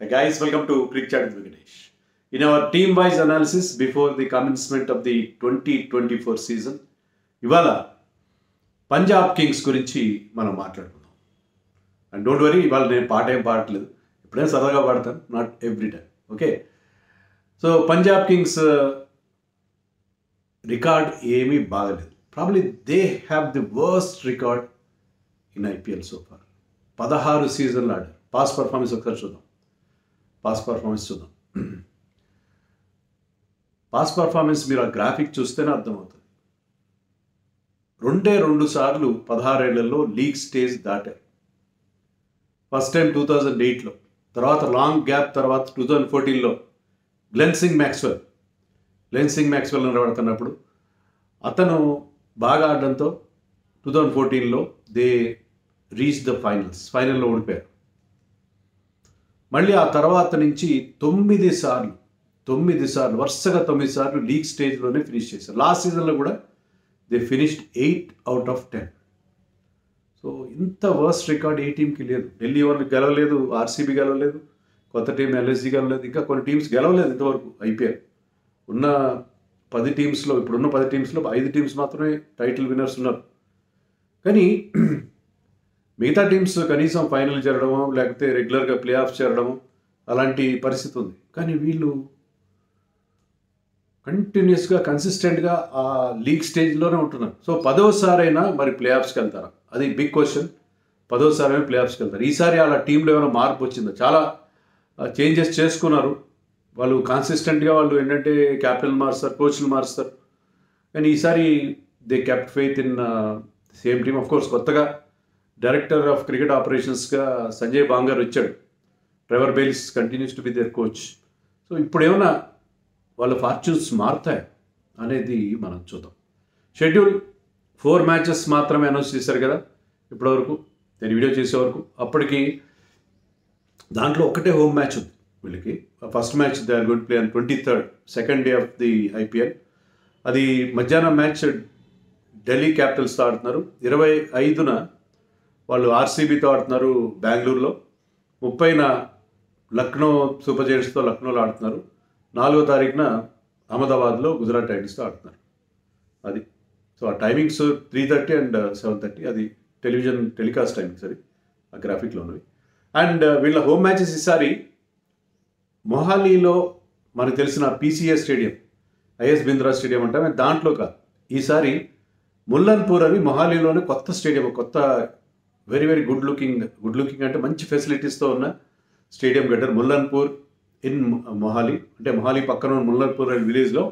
Hi guys, welcome to Cricket Chat with Venkatesh. In our team-wise analysis before the commencement of the 2024 season, ఇవాళ Punjab Kings గురించి మనం మాట్లాడుకుందాం. And don't worry, ఇవాళ నేను పాట ఏం పాడట్లేదు, ఇప్పుడేం సరదాగా పాడతాను, not every time. Okay, so Punjab kings record ఏమీ బాగలేదు. Probably they have the worst record in IPL so far. 16 సీజన్లు ఆడారు. పాస్ పర్ఫార్మెన్స్ ఒకసారి చూద్దాం. పాస్ పర్ఫార్మెన్స్ మీరు ఆ గ్రాఫిక్ చూస్తేనే అర్థమవుతుంది. 2 సార్లు 16 ఏళ్లలో లీగ్ స్టేజ్ దాటారు. ఫస్ట్ టైం 2008లో, తర్వాత లాంగ్ గ్యాప్ తర్వాత 2014లో గ్లెన్సింగ్ మ్యాక్స్వెల్ నిలబడుతున్నప్పుడు అతను బాగా ఆడడంతో 2014లో దే రీచ్ ద ఫైనల్లో ఓడిపోయారు. మళ్ళీ ఆ తర్వాత నుంచి 9 సార్లు వరుసగా 9 సార్లు లీగ్ స్టేజ్లోనే ఫినిష్ చేశారు. లాస్ట్ సీజన్లో కూడా they finished 8 out of 10. So ఇంత వర్స్ట్ రికార్డ్ ఏ టీంకి లేదు. ఢిల్లీ వాళ్ళు గెలవలేదు, ఆర్సీబీ గెలవలేదు, కొత్త టీం ఎల్ఎస్జీ గెలవలేదు, ఇంకా కొన్ని టీమ్స్ గెలవలేదు ఇంతవరకు. ఐపీఎల్ ఉన్న 10 టీమ్స్లో, ఇప్పుడున్న 10 టీమ్స్లో 5 టీమ్స్ మాత్రమే టైటిల్ విన్నర్స్ ఉన్నారు. కానీ మిగతా టీమ్స్ కనీసం ఫైనల్ చేరడము, లేకపోతే రెగ్యులర్గా ప్లే ఆఫ్ చేరడము, అలాంటి పరిస్థితి ఉంది. కానీ వీళ్ళు కంటిన్యూస్గా కన్సిస్టెంట్గా ఆ లీగ్ స్టేజ్లోనే ఉంటున్నారు. సో 10వసారైనా మరి ప్లే ఆఫ్స్కి వెళ్తారా? అది బిగ్ క్వశ్చన్. 10వసారైనా ప్లే ఆఫ్స్కి వెళ్తారు. ఈసారి అలా టీంలో ఏమైనా మార్పు వచ్చిందో? చాలా చేంజెస్ చేసుకున్నారు వాళ్ళు. కన్సిస్టెంట్గా వాళ్ళు ఏంటంటే క్యాప్టెన్ మారుస్తారు, కోచ్లు మారుస్తారు. కానీ ఈసారి they kept faith in same team. Of course కొత్తగా డైరెక్టర్ ఆఫ్ క్రికెట్ ఆపరేషన్స్గా సంజయ్ బాంగర్ వచ్చాడు. Trevor Bayliss continues to be their coach. So ఇప్పుడు ఏమన్నా వాళ్ళ ఫార్చ్యూన్స్ మారుతాయి అనేది మనం చూద్దాం. షెడ్యూల్ 4 మ్యాచెస్ మాత్రమే అనౌన్స్ చేశారు కదా ఇప్పటివరకు, నేను వీడియో చేసే వరకు. అప్పటికి దాంట్లో ఒకటే హోమ్ మ్యాచ్ ఉంది వీళ్ళకి. First match they are going to play on 23rd, second day of the IPL. అది మధ్యాహ్నం మ్యాచ్ ఢిల్లీ క్యాపిటల్స్తో ఆడుతున్నారు. 25న వాళ్ళు ఆర్సీబీతో ఆడుతున్నారు బెంగళూరులో. 30న లక్నో సూపర్ జైంట్స్తో లక్నోలో ఆడుతున్నారు. 4వ తారీఖున అహ్మదాబాద్లో గుజరాత్ టైటన్స్తో ఆడుతున్నారు. అది సో ఆ టైమింగ్స్ 3:30 అండ్ 7:30. అది టెలికాస్ట్ టైమింగ్స్, అది ఆ గ్రాఫిక్లో ఉన్నవి. అండ్ వీళ్ళ హోమ్ మ్యాచెస్ ఈసారి మొహాలీలో మనకు తెలిసిన PCA stadium, is Bindra stadium అంటే దాంట్లో కాదు. ఈసారి ముల్లన్పూర్ అని మొహాలీలోనే కొత్త స్టేడియం, కొత్త వెరీ వెరీ గుడ్ లుకింగ్ అంటే మంచి ఫెసిలిటీస్తో ఉన్న స్టేడియం కట్టారు. ముల్లన్పూర్ ఇన్ మొహాలీ, అంటే మొహాలీ పక్కన ఉన్న ముల్లన్పూర్ అనే విలేజ్లో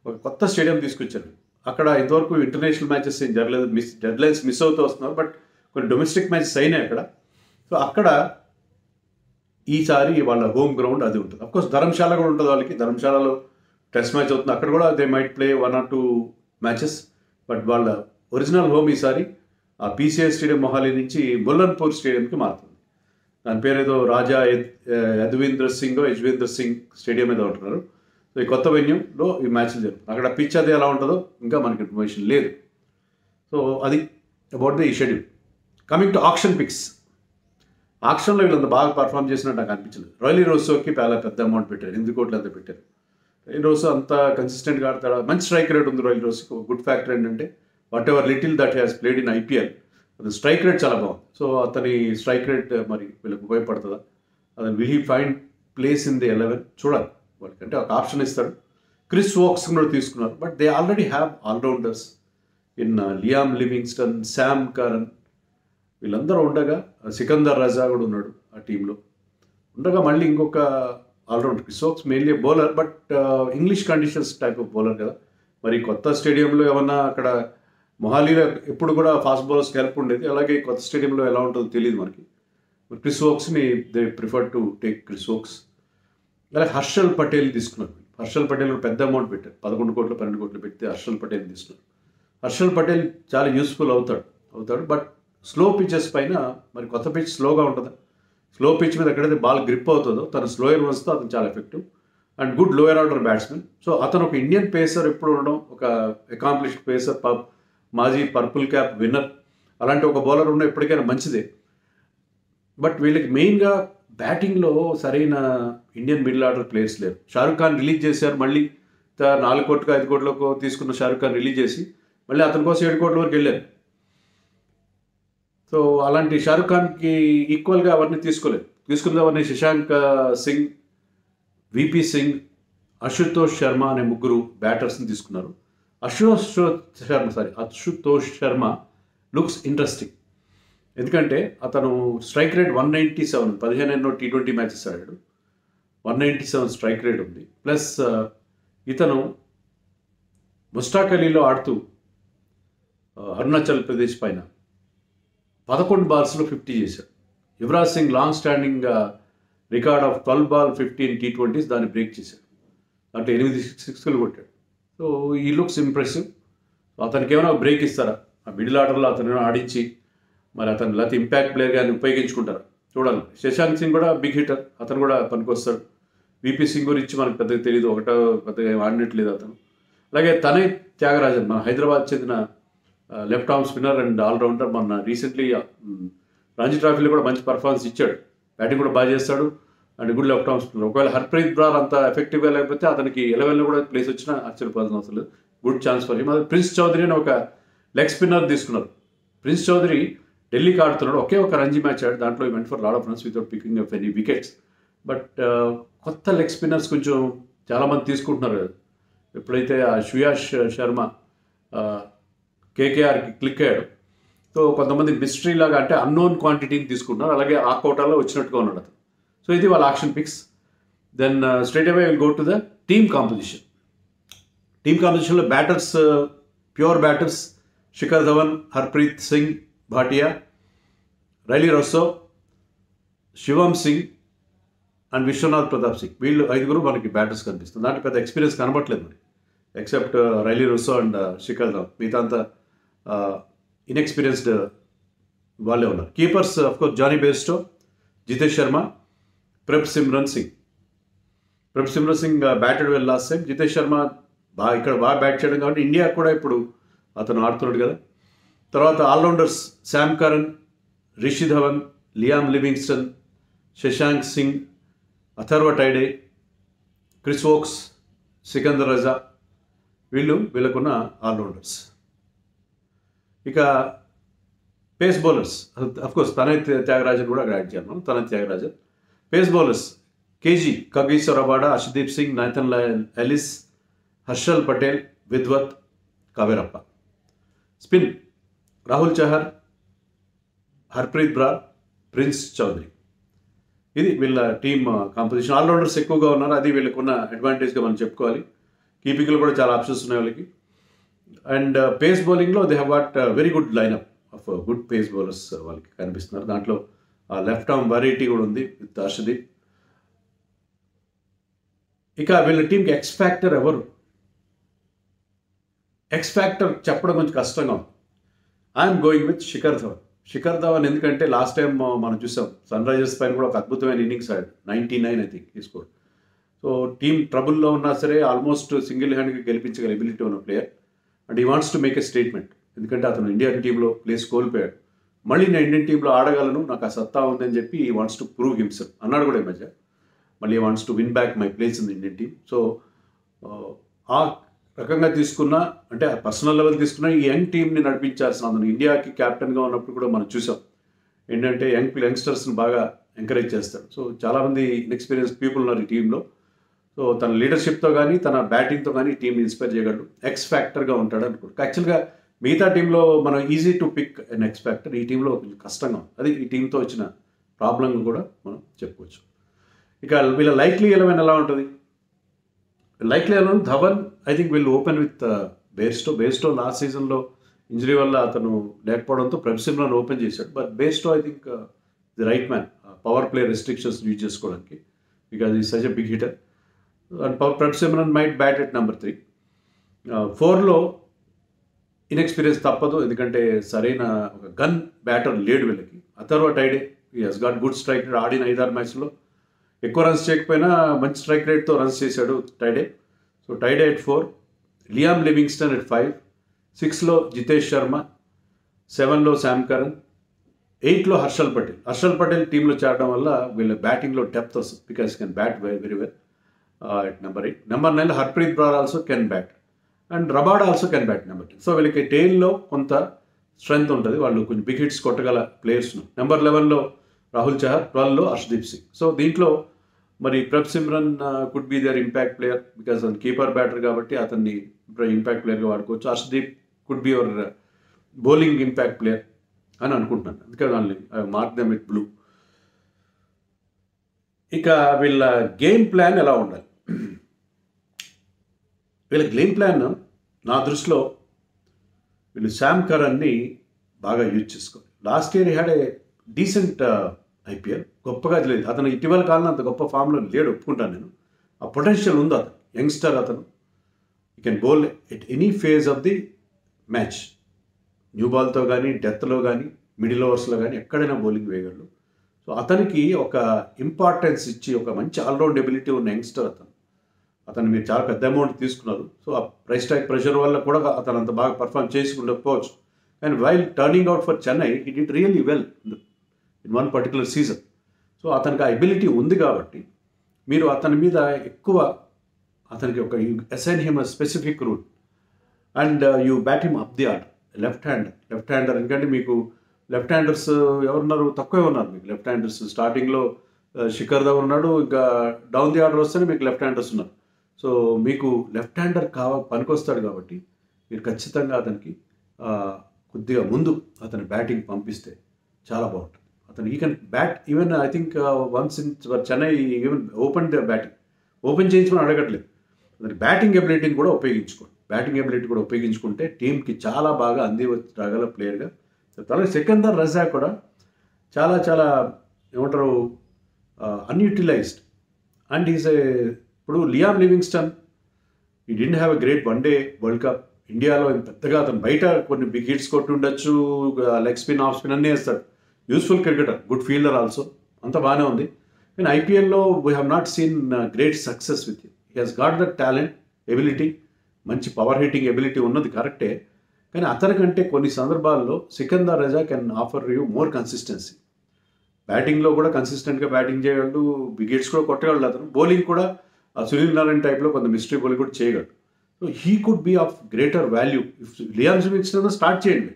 ఒక కొత్త స్టేడియం తీసుకొచ్చారు. అక్కడ ఇంతవరకు ఇంటర్నేషనల్ మ్యాచెస్ ఏం జరగలేదు, డెడ్లైన్స్ మిస్ అవుతూ వస్తున్నారు. బట్ కొన్ని డొమెస్టిక్ మ్యాచెస్ అయినాయి అక్కడ. సో అక్కడ ఈసారి వాళ్ళ హోమ్ గ్రౌండ్ అది ఉంటుంది. అఫ్కోర్స్ ధర్మశాల కూడా ఉంటుంది వాళ్ళకి. ధర్మశాలలో టెస్ట్ మ్యాచ్ అవుతుంది, అక్కడ కూడా they might play 1 or 2 matches. But వాళ్ళ ఒరిజినల్ హోమ్ ఈసారి ఆ పీసీఏ స్టేడియం మొహాలీ నుంచి ముల్లన్పూర్ స్టేడియంకి మారుతుంది. దాని పేరు ఏదో రాజా యజ్వేంద్ర సింగ్ స్టేడియం ఏదో ఉంటున్నారు. సో ఈ కొత్త వెన్యూలో ఈ మ్యాచ్లు జరుగుతుంది. అక్కడ పిచ్ అది ఎలా ఉంటుందో ఇంకా మనకి ఇన్ఫర్మేషన్ లేదు. సో అది about the schedule. Coming to auction picks. ఆక్షన్లో వీళ్ళంత బాగా పర్ఫామ్ చేసినట్టు నాకు అనిపించలేదు. రాయలీ రోసోకి చాలా పెద్ద అమౌంట్ పెట్టారు, 8 కోట్లు అంతా పెట్టారు. రాయలీ రోసో అంత కన్సిస్టెంట్గా ఆడతాడు, మంచి స్ట్రైక్ రేట్ ఉంది రాయలీ రోసోకి. ఒక గుడ్ ఫ్యాక్టర్ ఏంటంటే what ever little that has played in IPL, అది స్ట్రైక్ రేట్ చాలా బాగుంది. సో అతని స్ట్రైక్ రేట్ మరి వీళ్ళకి ఉపయోగపడుతుందా? అతను will he find place in the 11 చూడాలి. వాళ్ళకంటే ఒక ఆప్షన్ ఇస్తాడు. క్రిస్ వోక్స్ కూడా తీసుకున్నారు. But they already have allrounders in Liam Livingstone, Sam Curran, వీళ్ళందరూ ఉండగా సికందర్ రజా కూడా ఉన్నాడు ఆ టీంలో. ఉండగా మళ్ళీ ఇంకొక allrounder Chris Woakes mainly bowler, but English conditions type of bowler కదా. మరి కొత్త స్టేడియంలో ఏమన్నా అక్కడ మొహాలీలో ఎప్పుడు కూడా ఫాస్ట్ బౌలర్స్కి హెల్ప్ ఉండేది, అలాగే కొత్త స్టేడియంలో ఎలా ఉంటుందో తెలియదు మనకి. క్రిస్ వోక్స్ని they prefer to take Chris Woakes. అలాగే హర్షల్ పటేల్ తీసుకున్నారు. హర్షల్ పటేల్ కూడా పెద్ద అమౌంట్ పెట్టారు, 11 కోట్లు 12 కోట్లు పెడితే హర్షల్ పటేల్ తీసుకున్నారు. హర్షల్ పటేల్ చాలా యూస్ఫుల్ అవుతాడు. బట్ స్లో పిచెస్ పైన మరి కొత్త పిచ్ స్లోగా ఉంటుందా? స్లో పిచ్ మీద ఎక్కడైతే బాల్ గ్రిప్ అవుతుందో తన స్లోయర్ వస్తే అతను చాలా effective and good lower order batsmen. So అతను ఒక ఇండియన్ పేసర్ ఎప్పుడు ఉండడం, ఒక అకాంప్లిష్డ్ పేసర్, మాజీ పర్పుల్ క్యాప్ విన్నర్, అలాంటి ఒక బౌలర్ ఉండడం ఎప్పటికైనా మంచిదే. బట్ వీళ్ళకి మెయిన్గా బ్యాటింగ్లో సరైన ఇండియన్ మిడిల్ ఆర్డర్ ప్లేయర్స్ లేరు. షారుఖ్ ఖాన్ రిలీజ్ చేశారు, మళ్ళీ 4 కోట్లకు 5 కోట్లకు తీసుకున్న షారుఖ్ ఖాన్ రిలీజ్ చేసి మళ్ళీ అతని కోసం 7 కోట్ల వరకు వెళ్ళారు. సో అలాంటి షారుఖ్ ఖాన్కి ఈక్వల్గా అవన్నీ తీసుకోలేదు. తీసుకున్నవన్నీ శశాంక్ సింగ్, విపి సింగ్, అశుతోష్ శర్మ అనే ముగ్గురు బ్యాటర్స్ని తీసుకున్నారు. Ashutosh Sharma looks interesting. ఎందుకంటే అతను స్ట్రైక్ రేట్ 197, 15 T20 మ్యాచెస్ ఆడాడు, 197 స్ట్రైక్ రేట్ ఉంది. ప్లస్ ఇతను ముస్టాక్ అలీలో ఆడుతూ అరుణాచల్ ప్రదేశ్ పైన 11 బాల్స్లో 50 చేశాడు. Yuvraj Singh long standing record of 12 ball 15 T20s దాన్ని బ్రేక్ చేశాడు. అంటే 8 సిక్స్లు కొట్టాడు. సో ఈ లుక్స్ ఇంప్రెసివ్. అతనికి ఏమైనా బ్రేక్ ఇస్తారా? ఆ మిడిల్ ఆర్డర్లో అతను ఆడించి మరి అతను లేకపోతే ఇంపాక్ట్ ప్లేయర్ కానీ ఉపయోగించుకుంటారా చూడాలి. శశాంక్ సింగ్ కూడా బిగ్ హిటర్, అతను కూడా పనికొస్తాడు. విపి సింగ్ గురించి మనకు పెద్దగా తెలియదు, ఒకటో పెద్దగా ఆడినట్లేదు అతను. అలాగే తనే త్యాగరాజన్, మన హైదరాబాద్ చెందిన left arm spinner and allrounder, మన రీసెంట్లీ రంజీ ట్రోఫీలో కూడా మంచి పర్ఫార్మెన్స్ ఇచ్చాడు. బ్యాటింగ్ కూడా బాగా చేస్తాడు and good left arm spinner. ఒకవేళ హర్ప్రీత్ బ్రార్ అంత ఎఫెక్టివ్గా లేకపోతే అతనికి 11లో కూడా ప్లేస్ వచ్చినా ఆశ్చర్యపోవాల్సిన అవసరం లేదు. Good chance for him. Prince Choudhary అని ఒక లెగ్ స్పిన్నర్ తీసుకున్నారు. ప్రిన్స్ చౌదరి ఢిల్లీకి ఆడుతున్నాడు, ఒకే ఒక రంజీ మ్యాచ్ ఆడు, దాంట్లో he went for lot of runs without picking of any wickets. But కొత్త లెగ్ స్పిన్నర్స్ కొంచెం చాలామంది తీసుకుంటున్నారు కదా. ఎప్పుడైతే ఆ శ్రేయాస్ శర్మ కేకేఆర్కి క్లిక్ అయ్యాడు, సో కొంతమంది మిస్టరీ లాగా అంటే అన్నోన్ క్వాంటిటీని తీసుకుంటున్నారు. అలాగే ఆ కోటాలో వచ్చినట్టుగా ఉన్నాడు అతను. సో ఇది వాళ్ళ auction picks. Then straight away will go to the team composition. Team కాంపోజిషన్లో batters, pure batters Shikhar Dhawan, Harpreet Singh Bhatia, Rilee Rossouw, Shivam Singh and Vishwanath Pratap Singh. వీళ్ళు 5 మనకి బ్యాటర్స్ కనిపిస్తుంది. దాంట్లో పెద్ద ఎక్స్పీరియన్స్ కనబట్లేదు మరి, except Riley Rossouw and Shikhar Dhawan. మిగతా అంతా ఇన్ఎక్స్పీరియన్స్డ్ వాళ్ళే ఉన్నారు. Keepers of course Johnny Bairstow, Jitesh Sharma, Prabh Simran Singh batted well last time. Jitesh Sharma ఇక్కడ బాగా బ్యాట్ చేయడం కాబట్టి ఇండియా కూడా ఇప్పుడు అతను ఆడుతున్నాడు కదా. తర్వాత allrounders Sam Curran, Rishi Dhawan, Liam Livingstone, Shashank Singh, Atharva Taide, Chris Woakes, Sikandar Raza. వీళ్ళకున్న ఆల్రౌండర్స్. ఇక pace bowlers of course Tanay Thyagarajan కూడా అక్కడ యాడ్ చేయాలి. Tanay Thyagarajan. Pace bowlers KG, Kagiso Rabada, Arshdeep Singh, Nathan Ellis, Harshal Patel, Vidwath, Kaverappa. Spin Rahul Chahar, Harpreet Brar, Prince Choudhary. ఇది వీళ్ళ టీమ్ కాంపోజిషన్. ఆల్రౌండర్స్ ఎక్కువగా ఉన్నారు, అది వీళ్ళకున్న అడ్వాంటేజ్గా మనం చెప్పుకోవాలి. కీపింగ్లో కూడా చాలా ఆప్షన్స్ ఉన్నాయి వాళ్ళకి. అండ్ పేస్ బౌలింగ్లో they have what very good lineup of good pace bowlers వాళ్ళకి కనిపిస్తున్నారు. దాంట్లో లెఫ్ట్ ఆర్మ్ వెరైటీ కూడా ఉంది విత్ హర్షదీప్. ఇక వీళ్ళ టీంకి ఎక్స్ ఫ్యాక్టర్ ఎవరు? ఎక్స్ ఫ్యాక్టర్ చెప్పడం కొంచెం కష్టంగా ఉంది. I'm going with Shikhar Dhawan. ఎందుకంటే లాస్ట్ టైం మనం చూసాం సన్ రైజర్స్ పైన కూడా ఒక అద్భుతమైన ఇన్నింగ్స్ ఆడాడు, 99 ఐ థింక్ ఈ స్కోర్. సో టీమ్ ట్రబుల్లో ఉన్నా సరే ఆల్మోస్ట్ సింగిల్ హ్యాండ్గా గెలిపించగల ఎబిలిటీ ఉన్న ప్లేయర్. అండ్ ఈ wants to make a statement. ఎందుకంటే అతను ఇండియన్ టీంలో ప్లేస్ కోల్పోయాడు, మళ్ళీ నేను ఇండియన్ టీంలో ఆడగలను, నాకు ఆ సత్తా ఉందని చెప్పి ఈ వాంట్స్ టు ప్రూవ్ హిమ్సెల్ఫ్ అన్నాడు కూడా ఈ మధ్య. మళ్ళీ wants to win back my place in the Indian team. So ఆ రకంగా తీసుకున్న, అంటే పర్సనల్ లెవెల్ తీసుకున్న ఈ యంగ్ టీంని నడిపించాల్సిన అతను ఇండియాకి క్యాప్టెన్గా ఉన్నప్పుడు కూడా మనం చూసాం ఏంటంటే యంగ్స్టర్స్ని బాగా ఎంకరేజ్ చేస్తాడు. సో చాలామంది ఇన్ఎక్స్పీరియన్స్ పీపుల్ ఉన్నారు ఈ టీంలో. సో తన లీడర్షిప్తో కానీ తన బ్యాటింగ్తో కానీ టీంని ఇన్స్పైర్ చేయగలడు, ఎక్స్ ఫ్యాక్టర్గా ఉంటాడు అనుకోండి. యాక్చువల్గా మిగతా టీంలో మనం easy to pick an X factor, ఈ టీంలో కొంచెం కష్టంగా ఉంది. అది ఈ టీంతో వచ్చిన ప్రాబ్లం కూడా మనం చెప్పుకోవచ్చు. ఇక వీళ్ళ లైక్లీ 11 ఎలా ఉంటుంది? లైక్లీ 11 ధవన్ ఐ థింక్ వీళ్ళు ఓపెన్ విత్ బేస్టో లాస్ట్ సీజన్లో ఇంజరీ వల్ల అతను లేకపోవడంతో ప్రభ్ సిమ్రన్ ఓపెన్ చేశాడు. But Bairstow I think the right man power play restrictions use చేసుకోవడానికి, because he such a big hitter. And Prabhsimran might bat at number 3. 4లో inexperience తప్పదు, ఎందుకంటే సరైన ఒక గన్ బ్యాటర్ లేడు వీళ్ళకి. Atharva Taide he has got good strike rate. ఆడిన 5-6 మ్యాచ్లో ఎక్కువ రన్స్ చేయకపోయినా మంచి స్ట్రైక్ రేట్తో రన్స్ చేశాడు Taide. So Taide at 4, Liam Livingstone at 5, 6లో జితేష్ శర్మ, 7లో శామ్ కరన్, 8లో హర్షల్ పటేల్ టీంలో చేరడం వల్ల వీళ్ళ బ్యాటింగ్లో డెప్త్ వస్తుంది because can bat very well at number 8. Number 9 Harpreet Brar also can bat and Rabada also can bat number 10. So వీళ్ళకి టెయిల్లో కొంత స్ట్రెంగ్త్ ఉంటుంది, వాళ్ళు కొంచెం బిగ్ హిట్స్ కొట్టగల ప్లేయర్స్. నెంబర్ 11లో రాహుల్ చహర్, 12లో హర్షదీప్ సింగ్. సో దీంట్లో మరి Prabh Simran could be there impact player because అతను కీపర్ బ్యాటర్ కాబట్టి అతన్ని ఇంపాక్ట్ ప్లేయర్గా వాడుకోవచ్చు. Harshdeep could be your bowling impact player అని అనుకుంటున్నాను, అందుకే వాళ్ళని మార్క్ దెమ్ విత్ బ్లూ. ఇక వీళ్ళ గేమ్ ప్లాన్ ఎలా ఉండాలి? వీళ్ళ గేమ్ ప్లాన్ నా దృష్టిలో వీళ్ళు శామ్ కరన్ని బాగా యూజ్ చేసుకోవాలి. Last year had a decent IPL, గొప్పగా లేదు అతను, ఇటీవల కాలంలో అంత గొప్ప ఫామ్లో లేడు, ఒప్పుకుంటాను నేను. ఆ పొటెన్షియల్ ఉంది అతను, యంగ్స్టర్ అతను. You can bowl at any phase of the match, new బాల్తో కానీ, డెత్లో కానీ, మిడిల్ ఓవర్స్లో కానీ ఎక్కడైనా బౌలింగ్ వేయగలడు. సో అతనికి ఒక ఇంపార్టెన్స్ ఇచ్చి ఒక మంచి ఆల్రౌండ్ ఎబిలిటీ ఉన్న యంగ్స్టర్ అతను మీరు చాలా పెద్ద అమౌంట్ తీసుకున్నారు. సో ఆ ప్రైస్ ట్యాగ్ ప్రెషర్ వల్ల కూడా అతను అంత బాగా పర్ఫామ్ చేసి ఉండకపోవచ్చు. And while turning out for Chennai he did really well in one particular season. So అతనికి ఆ ఎబిలిటీ ఉంది కాబట్టి మీరు అతని మీద ఎక్కువ అతనికి ఒక assign him specific rule and you bat him up the order. Left hander ఎందుకంటే మీకు లెఫ్ట్ హ్యాండర్స్ ఎవరున్నారు? తక్కువే ఉన్నారు మీకు లెఫ్ట్ హ్యాండర్స్. స్టార్టింగ్లో శిఖర్ ధవన్ ఉన్నాడు, ఇంకా డౌన్ ది ఆర్డర్ వస్తేనే మీకు లెఫ్ట్ హ్యాండర్స్ ఉన్నారు. సో మీకు లెఫ్ట్ హ్యాండర్ పనికొస్తాడు కాబట్టి మీరు ఖచ్చితంగా అతనికి కొద్దిగా ముందు అతని బ్యాటింగ్ పంపిస్తే చాలా బాగుంటుంది. అతను ఈ can bat even I think once in Chennai even open the batting, open చేయించుకొని అడగట్లేదు, అతని బ్యాటింగ్ ఎబిలిటీని కూడా ఉపయోగించుకోండి. బ్యాటింగ్ ఎబిలిటీ కూడా ఉపయోగించుకుంటే టీంకి చాలా బాగా రాగల ప్లేయర్గా చెప్తాను. సికందర్ రజా కూడా చాలా చాలా ఏమంటారు అన్యూటిలైజ్డ్ అండ్ ఈజ్ ఇప్పుడు Liam Livingstone he didn't have a great one day world cup. ఇండియాలో పెద్దగా అతను బయట కొన్ని బిగ్ హిట్స్ కొట్టి ఉండొచ్చు, లెగ్ స్పిన్ ఆఫ్ స్పిన్ అన్నీ వేస్తాడు, useful cricketer, good fielder also, అంత బాగానే ఉంది. కానీ ఐపీఎల్లో we have not seen great success with him. He has got the talent, ability, మంచి పవర్ హిట్టింగ్ ఎబిలిటీ ఉన్నది కరెక్టే. కానీ అతనికంటే కొన్ని సందర్భాల్లో Sikandar Raza can offer you more consistency. బ్యాటింగ్లో కూడా కన్సిస్టెంట్గా బ్యాటింగ్ చేయగలడు, బిగ్ హిట్స్ కూడా కొట్టగలడు అతను. బౌలింగ్ కూడా సునీల్ నారాయణ టైప్లో కొంత మిస్టరీ బౌలింగ్ కూడా చేయగలడు. So he could be of greater value if Liam Livingstone start చేయండి.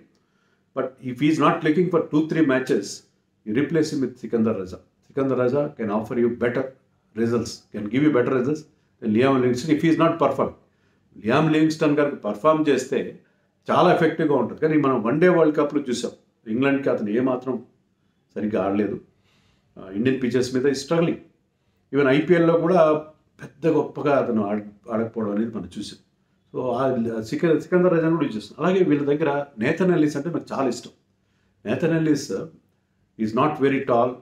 But if is not looking for 2-3 matches you replace him with Sikandar Raza. Sikandar Raza can offer you better results, can give you better results than Liam Livingstone if is not perform. Liam Livingstone గారికి perform చేస్తే చాలా ఎఫెక్టివ్గా ఉంటుంది. కానీ మనం one day world కప్లో చూసాం ఇంగ్లాండ్కి అతను ఏమాత్రం సరిగ్గా ఆడలేదు, ఇండియన్ పిచెస్ మీద స్ట్రగ్లింగ్. ఈవెన్ ఐపీఎల్లో కూడా పెద్ద గొప్పగా అతను ఆడకపోవడం అనేది మనం చూసాం. సో సికందర్ రజాని కూడా యూజ్ చేస్తాం. అలాగే వీళ్ళ దగ్గర నేథన్ ఎల్లిస్ అంటే నాకు చాలా ఇష్టం. Nathan Ellis is not very tall,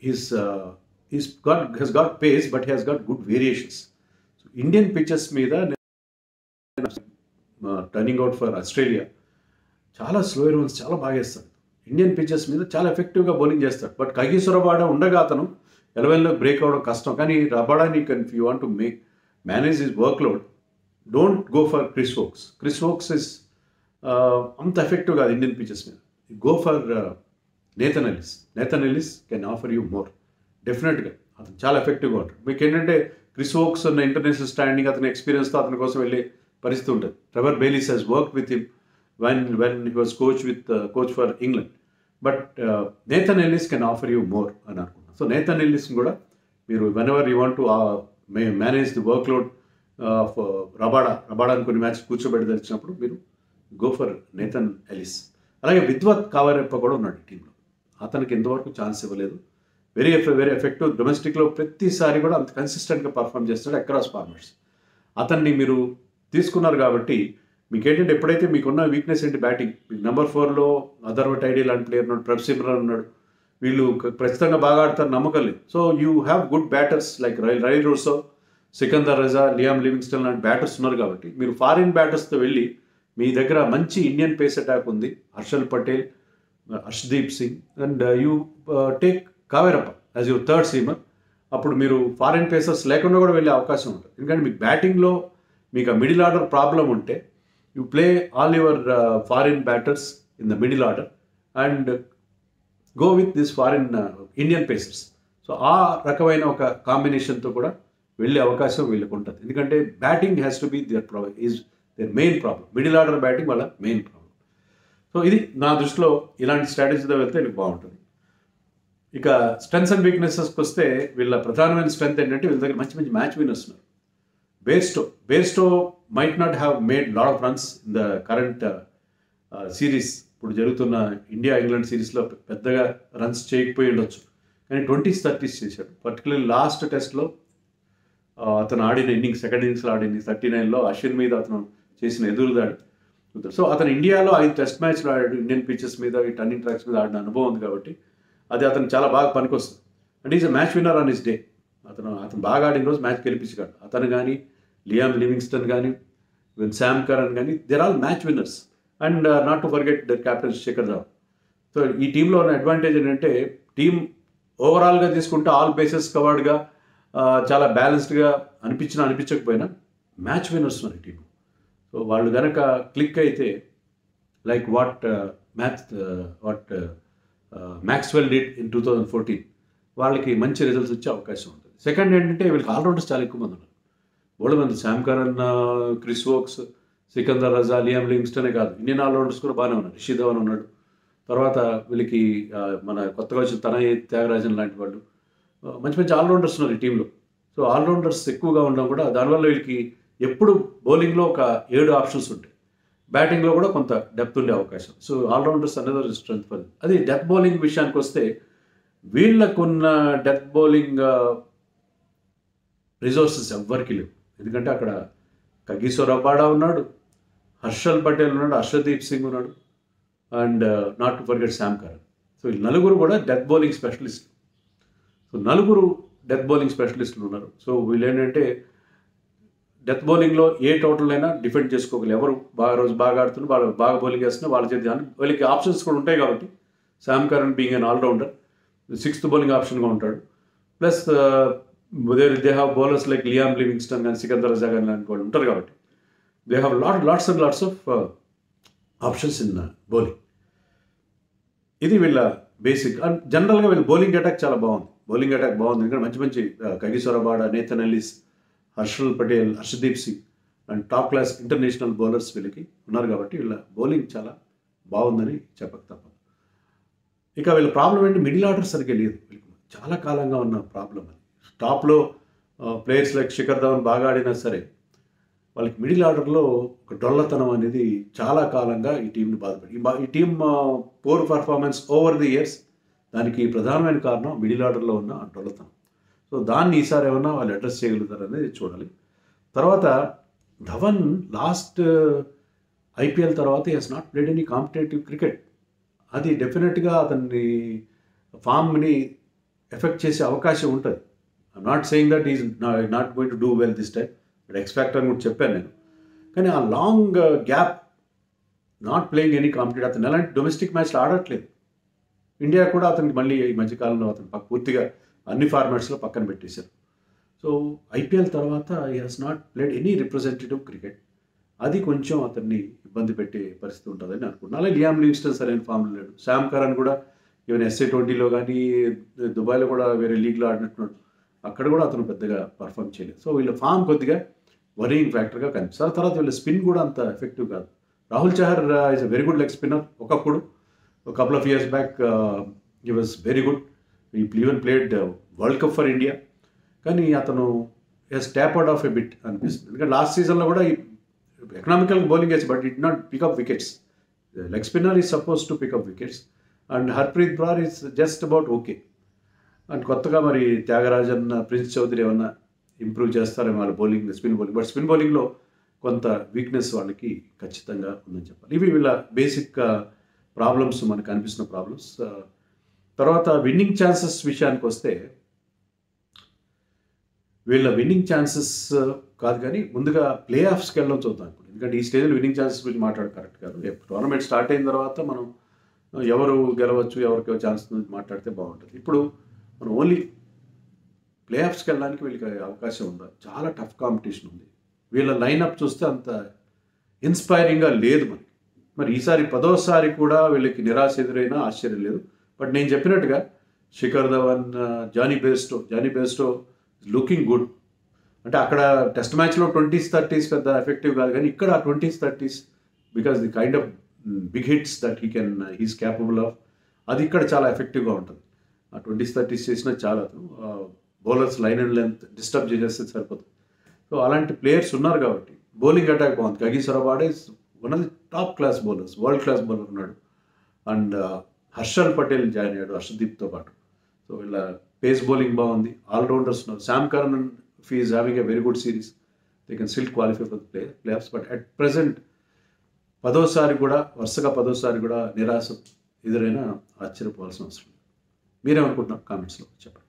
he's got pace but he's got good variations. So Indian pitches మీద టర్నింగ్ అవుట్ ఫర్ ఆస్ట్రేలియా చాలా స్లోయర్ రన్స్ చాలా బాగా వేస్తాడు. ఇండియన్ పిచెస్ మీద చాలా ఎఫెక్టివ్గా బౌలింగ్ చేస్తాడు. బట్ కగిసో రబాడా ఉండగా అతను 11లో బ్రేక్ అవ్వడం కష్టం. కానీ రబాడాని if you want to manage his workload, don't go for Chris Woakes. Chris Woakes is అంత ఎఫెక్టివ్ కాదు ఇండియన్ పిచెస్ మీద. Go for Nathan Ellis. Nathan Ellis can offer you more డెఫినెట్గా. అతను చాలా ఎఫెక్టివ్గా ఉంటాడు. మీకు ఏంటంటే క్రిస్ వోక్స్ ఉన్న ఇంటర్నేషనల్ స్టాండింగ్, అతని ఎక్స్పీరియన్స్తో అతని కోసం వెళ్ళే పరిస్థితి ఉంటుంది. Trevor Bayliss has work with him when he was coach for England. But Nathan Ellis can offer you more అని అనుకుంటున్నాను. సో నేథన్ ఎల్లిస్ కూడా మీరు whenever you want to manage the workload of రబాడాని కొన్ని మ్యాచ్ కూర్చోబెట్టి తెచ్చినప్పుడు మీరు go for Nathan Ellis. అలాగే విద్వత్ కావరెప్ప కూడా ఉన్నాడు టీంలో. అతనికి ఎంతవరకు ఛాన్స్ ఇవ్వలేదు. Very effective. డొమెస్టిక్లో ప్రతిసారి కూడా అంత కన్సిస్టెంట్గా పర్ఫామ్ చేస్తాడు అక్రాస్ ఫార్మాట్స్. అతన్ని మీరు తీసుకున్నారు కాబట్టి మీకు ఏంటంటే ఎప్పుడైతే మీకున్న వీక్నెస్ ఏంటి బ్యాటింగ్, మీకు నెంబర్ 4లో అథర్వ టైడీ లాంటి ప్లేయర్ ఉన్నాడు, ప్రభ్ సిమ్రన్ ఉన్నాడు, వీళ్ళు ఖచ్చితంగా బాగా ఆడతారు నమ్మకం లేదు. So you have good batters like Rilee Rossouw, Sikandar Raza, Liam Livingstone లాంటి బ్యాటర్స్ ఉన్నారు కాబట్టి మీరు ఫారిన్ బ్యాటర్స్తో వెళ్ళి మీ దగ్గర మంచి ఇండియన్ పేస్ అటాక్ ఉంది, Harshal Patel, Harshdeep Singh and you take Kaverappa as your third seamer. అప్పుడు మీరు ఫారిన్ పేసర్స్ లేకుండా కూడా వెళ్ళే అవకాశం ఉంటుంది. ఎందుకంటే మీకు బ్యాటింగ్లో మీకు ఆ మిడిల్ ఆర్డర్ ప్రాబ్లం ఉంటే you play all your foreign batters in the middle order and go with this foreign Indian pacers. So ఆ రకమైన ఒక కాంబినేషన్తో కూడా వెళ్ళే అవకాశం వీళ్ళకు ఉంటుంది. ఎందుకంటే batting has to be is their main problem. Middle order batting వాళ్ళ మెయిన్ ప్రాబ్లం. సో ఇది నా దృష్టిలో ఇలాంటి స్ట్రాటజీతో వెళ్తే వీళ్ళకి బాగుంటుంది. ఇక స్ట్రెంగ్స్ అండ్ వీక్నెసెస్కి వస్తే వీళ్ళ ప్రధానమైన స్ట్రెంగ్త్ ఏంటంటే వీళ్ళ దగ్గర మంచి మంచి మ్యాచ్ విన్నర్స్ ఉన్నారు. Bairstow might not have made lot of runs in the current series. ఇప్పుడు జరుగుతున్న ఇండియా ఇంగ్లాండ్ సిరీస్లో పెద్దగా రన్స్ చేయకపోయి ఉండొచ్చు, కానీ 20s 30s చేశాడు. పర్టికులర్లీ లాస్ట్ టెస్ట్లో అతను ఆడిన ఇన్నింగ్స్, సెకండ్ ఇన్నింగ్స్లో ఆడింది 39లో అశ్విన్ మీద అతను చేసిన ఎదురుదాడి. సో అతను ఇండియాలో 5 టెస్ట్ మ్యాచ్లు ఆడాడు. ఇండియన్ పిచెస్ మీద, ఈ టర్నింగ్ ట్రాక్స్ మీద ఆడిన అనుభవం ఉంది కాబట్టి అది అతను చాలా బాగా పనికొస్తుంది. And is a match winner on his day. అతను బాగా ఆడిన రోజు మ్యాచ్ గెలిపించగలడు. అతను కానీ, లియామ్ లివింగ్స్టన్ కానీ, శామ్ కరన్ కానీ, they're all match winners. And not to forget the captain Shekhar Dhawan. So ఈ టీంలో ఉన్న అడ్వాంటేజ్ ఏంటంటే టీం ఓవరాల్గా తీసుకుంటే ఆల్ బేసెస్ కవర్డ్గా చాలా బ్యాలెన్స్డ్గా అనిపించకపోయినా మ్యాచ్ విన్నర్స్ ఉన్నారు ఈ టీం. సో వాళ్ళు కనుక క్లిక్ అయితే like what Maxwell did in 2014 వాళ్ళకి మంచి రిజల్ట్స్ వచ్చే అవకాశం ఉంటుంది. సెకండ్ ఏంటంటే వీళ్ళకి ఆల్రౌండర్స్ చాలా ఎక్కువ మంది ఉన్నారు. వాళ్ళ మంది Sam Curran, Chris Woakes, Sikandar Raza, Liam లివింగ్స్టనే కాదు, ఇండియన్ ఆల్రౌండర్స్ కూడా బాగానే ఉన్నారు. రిషి ధవన్ ఉన్నాడు. తర్వాత వీళ్ళకి మన కొత్తగా వచ్చిన తనయ్ త్యాగరాజన్ లాంటి వాళ్ళు మంచి మంచి ఆల్రౌండర్స్ ఉన్నారు ఈ టీంలో. సో ఆల్రౌండర్స్ ఎక్కువగా ఉండడం కూడా దానివల్ల వీళ్ళకి ఎప్పుడు బౌలింగ్లో ఒక 7 ఆప్షన్స్ ఉంటాయి, బ్యాటింగ్లో కూడా కొంత డెప్త్ ఉండే అవకాశం. సో ఆల్రౌండర్స్ అనేది స్ట్రెంత్ ఫర్. అది డెత్ బౌలింగ్ విషయానికి వస్తే వీళ్ళకున్న డెత్ బౌలింగ్ రిసోర్సెస్ ఎవ్వరికి లేవు. ఎందుకంటే అక్కడ కగిసో రబాడా ఉన్నాడు, హర్షల్ పటేల్ ఉన్నాడు, హర్షదీప్ సింగ్ ఉన్నాడు, and not to forget Sam Curran. So ఈ నలుగురు కూడా డెత్ బౌలింగ్ స్పెషలిస్టులు. సో నలుగురు డెత్ బౌలింగ్ స్పెషలిస్టులు ఉన్నారు. సో వీళ్ళు ఏంటంటే డెత్ బౌలింగ్లో ఏ టోటల్ అయినా డిఫెండ్ చేసుకోగలరు. ఎవరు బాగా ఆడుతున్నారు, వాళ్ళు బాగా బౌలింగ్ చేస్తున్నారు, వాళ్ళ చేతి వాళ్ళకి ఆప్షన్స్ కూడా ఉంటాయి కాబట్టి Sam Curran being an allrounder 6th bowling ఆప్షన్గా ఉంటాడు. Plus they have bowlers like Liam Livingstone కానీ, సికందర్ రజా కానీ లాంటి వాళ్ళు ఉంటారు కాబట్టి they have lots of options in bowling. ఇది వీళ్ళ బేసిక్. అండ్ జనరల్గా వీళ్ళ బౌలింగ్ అటాక్ చాలా బాగుంది. ఎందుకంటే మంచి మంచి Kagiso Rabada, Nathan Ellis, Harshal Patel, Harshdeep Singh and top class international bowlers వీళ్ళకి ఉన్నారు కాబట్టి వీళ్ళ బౌలింగ్ చాలా బాగుందని చెప్పక తప్పదు. ఇక వీళ్ళ ప్రాబ్లం ఏంటి, మిడిల్ ఆర్డర్ సరిగ్గా లేదు. వీళ్ళకి చాలా కాలంగా ఉన్న ప్రాబ్లం అది. టాప్లో ప్లేయర్స్ లైక్ శిఖర్ ధవన్ బాగా ఆడినా సరే వాళ్ళకి మిడిల్ ఆర్డర్లో ఒక డొల్లతనం అనేది చాలా కాలంగా ఈ టీంని బాధపడి, ఈ team poor performance over the years, దానికి ప్రధానమైన కారణం మిడిల్ ఆర్డర్లో ఉన్న డొల్లతనం. సో దాన్ని ఈసారి ఏమన్నా వాళ్ళు అడ్రస్ చేయగలుగుతారనేది చూడాలి. తర్వాత ధవన్ లాస్ట్ ఐపీఎల్ తర్వాత he he's not played any competitive cricket. అది డెఫినెట్గా అతన్ని ఫామ్ని ఎఫెక్ట్ చేసే అవకాశం ఉంటుంది. I'm not saying that is not going to do well this time, but expect అని కూడా చెప్పాను నేను. కానీ ఆ long gap, not playing any competitive, అతను ఎలాంటి డొమెస్టిక్ మ్యాచ్లు ఆడట్లేదు. ఇండియా కూడా అతనికి మళ్ళీ ఈ మధ్యకాలంలో అతను పూర్తిగా అన్ని ఫార్మాట్స్లో పక్కన పెట్టేశారు. సో ఐపీఎల్ తర్వాత he has not played any representative cricket. అది కొంచెం అతన్ని ఇబ్బంది పెట్టే పరిస్థితి ఉంటుందని అనుకుంటున్నాను. అలాగే లియామ్ లివింగ్స్టన్ సరైన ఫామ్లో లేడు. శామ్ కరన్ కూడా ఈవెన్ SA20లో కానీ దుబాయ్లో కూడా వేరే లీగ్లో ఆడినట్టున్నాడు, అక్కడ కూడా అతను పెద్దగా పర్ఫామ్ చేయలేదు. సో వీళ్ళ ఫామ్ కొద్దిగా వరీయింగ్ ఫ్యాక్టర్గా కనిపిస్తారు. తర్వాత వీళ్ళ స్పిన్ కూడా అంత ఎఫెక్టివ్ కాదు. Rahul Chahar is a very good leg spinner. ఒకప్పుడు couple of years back he was very good. He even played World Cup for India. కానీ అతను has tapered off a bit అనిపిస్తుంది. ఎందుకంటే లాస్ట్ సీజన్లో కూడా ఎకనామికల్ బౌలింగ్ వేసి but it not pickup wickets. Leg spinner is suppose to pick up wickets and Harpreet Brar is just about okay. And కొత్తగా మరి Thyagarajan, prince Chowdary ఏమన్నా ఇంప్రూవ్ చేస్తారేమో వాళ్ళ bowling, spin bowling. But spin బౌలింగ్లో కొంత వీక్నెస్ వాళ్ళకి ఖచ్చితంగా ఉందని చెప్పాలి. ఇవి వీళ్ళ బేసిక్ ప్రాబ్లమ్స్, మనకు అనిపిస్తున్న ప్రాబ్లమ్స్. తర్వాత విన్నింగ్ ఛాన్సెస్ విషయానికి వస్తే వీళ్ళ విన్నింగ్ ఛాన్సెస్ కాదు, కానీ ముందుగా ప్లే ఆఫ్స్కి వెళ్ళడం చూద్దాం ఇప్పుడు. ఎందుకంటే ఈ స్టేజ్లో విన్నింగ్ ఛాన్సెస్ గురించి మాట్లాడడం కరెక్ట్ కాదు. టోర్నమెంట్ స్టార్ట్ అయిన తర్వాత మనం ఎవరు గెలవచ్చు, ఎవరికి ఛాన్స్ మాట్లాడితే బాగుంటుంది. ఇప్పుడు మనం ఓన్లీ ప్లే ఆఫ్స్కి వెళ్ళడానికి వీళ్ళకి అవకాశం ఉందా? చాలా టఫ్ కాంపిటీషన్ ఉంది. వీళ్ళ లైనప్ చూస్తే అంత ఇన్స్పైరింగ్గా లేదు మనకి. మరి ఈసారి 10వ సారి కూడా వీళ్ళకి నిరాశ ఎదురైనా ఆశ్చర్యం లేదు. బట్ నేను చెప్పినట్టుగా Shikhar Dhawan, Johnny Bairstow looking good. అంటే అక్కడ టెస్ట్ మ్యాచ్లో 20s 30s పెద్ద ఎఫెక్టివ్ కాదు, కానీ ఇక్కడ 20s 30s because the kind of big hits that he's capable of, అది ఇక్కడ చాలా ఎఫెక్టివ్గా ఉంటుంది. ఆ 20s 30s చేసినా చాలా bowlers line and length disturb చేసేస్తే సరిపోతుంది. సో అలాంటి ప్లేయర్స్ ఉన్నారు కాబట్టి బౌలింగ్ అటాక్ బాగుంది. Kagiso Rabada is one of the top class bowlers, world class bowler ఉన్నాడు. అండ్ హర్షల్ పటేల్ జాయిన్ అయ్యాడు హర్షదీప్తో పాటు. సో ఇలా పేస్ బౌలింగ్ బాగుంది, ఆల్రౌండర్స్ ఉన్నారు. Sam Curran if he is having a very good series, they can still qualify for the playoffs. But at present వరుసగా 10వ సారి కూడా నిరాశ ఎదురైనా ఆశ్చర్యపోవాల్సిన అవసరం లేదు. మీరేమనుకుంటున్నారు కామెంట్స్లో చెప్పండి.